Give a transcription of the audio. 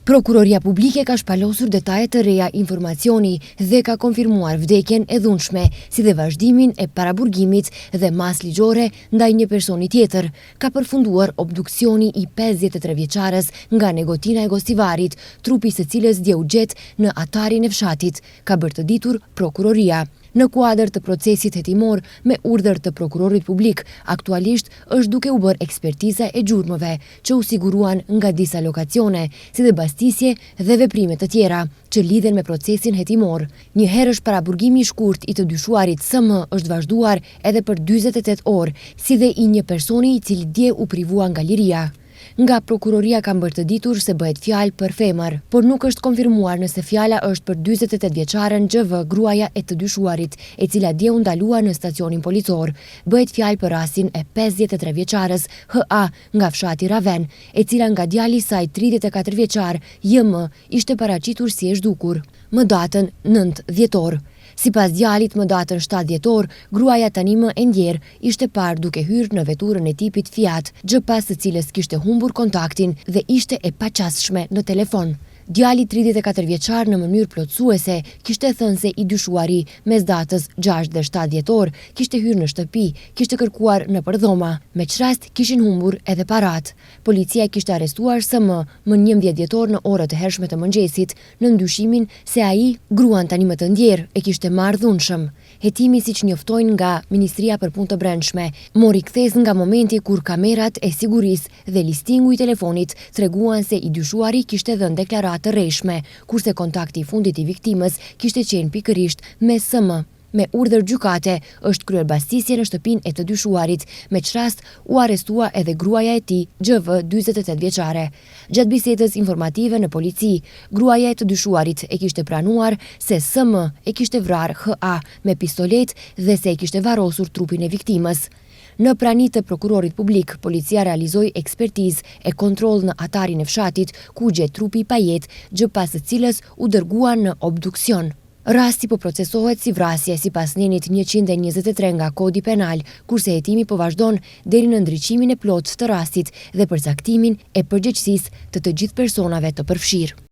Prokuroria publike ka shpalosur detajet të reja informacioni dhe ka konfirmuar vdekjen e dhunshme, si dhe vazhdimin e paraburgimit dhe mas ligjore ndaj një personi tjetër. Ka përfunduar obduksioni i 53 vjeçares nga Negotina e Gostivarit, trupi së cilës dje u gjet në atarin e fshatit, ka bërë të ditur prokuroria. Në kuadër të procesit hetimor me urdhër të prokurorit publik, aktualisht është duke u bërë ekspertiza e gjurmëve që u siguruan nga disa lokacione, si dhe bastisje dhe veprime të tjera që lidhen me procesin hetimor. Një herësh paraburgimi i shkurt i të dyshuarit SM është vazhduar edhe për 48 orë, si dhe i një personi i cili dje u privua nga liria. Nga prokuroria ka bërë të ditur se bëhet fjalë për femër, por nuk është konfirmuar nëse fjala është për 48 vjeçaren GV, gruaja e të dyshuarit, e cila dje u ndalua në stacionin policor. Bëhet fjalë për rastin e 53 vjeçares HA nga fshati Raven, e cila nga djali i saj 34 vjeçar JM ishte paraqitur si e zhdukur më datën 9 dhjetor. Sipas djalit, më datën 7 dhjetor, gruaja tani më e ndjerë ishte parë duke hyrë në veturën e tipit Fiat, gjë pas së cilës kishte humbur kontaktin dhe ishte e paqasshme në telefon. Djali 34 vjeçar në mënyrë plotësuese kishte thënë se i dyshuari mes datës 6 dhe 7 dhjetor kishte hyrë në shtëpi, kishte kërkuar në përdhoma, me që rast kishin humbur edhe parat. Policia kishte arrestuar SM më 11 dhjetor në orët e hershme të mëngjesit në ndyshimin se ai gruan tani më të ndjerë e kishte marrë dhunshëm. Hetimi, siç njoftojnë nga Ministria për Punë të Brendshme, mori kthes nga momenti kur kamerat e sigurisë dhe listingu i telefonit treguan se i dyshuari kishte dhënë deklaratë të rreshme, kurse kontakti i fundit i viktimës kishte qenë pikërisht me SM. Me urdhër gjykate është kryer bastisje në shtëpinë e të dyshuarit, me që rast u arrestua edhe gruaja e tij, GV, 48 vjeçare. Gjatë bisedës informative në polici, gruaja e të dyshuarit e kishte pranuar se SM e kishte vrarë HA me pistolet dhe se e kishte varrosur trupin e viktimës. Në prani të prokurorit publik, policia realizoi ekspertizë e kontroll në atarin e fshatit, ku gjet trupi i pajet, gjë pas së cilës u dërguan në obduksion. Rasti po procesohet si vrasje sipas nenit 123 nga Kodi Penal, kurse hetimi po vazhdon deri në ndriqimin e plotë të rastit dhe përcaktimin e përgjegjësisë të gjithë personave të përfshirë.